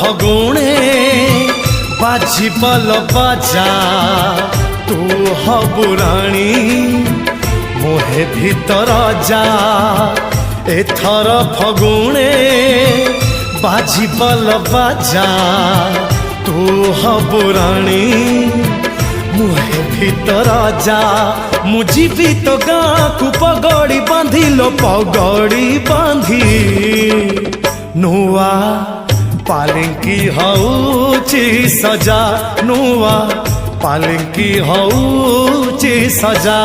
फगुणे बाजी पल बाजा तू हबु राणी मोहे भीतर जा एथर फगुणे बाजी पल बाजा तू हबु राणी मुहे भीतर जा मुझी तो गाँ को पगड़ी बांधी लो पगड़ी बांधी नुआ पालिंकी हौची सजा नुआ पालिंकी हौची सजा।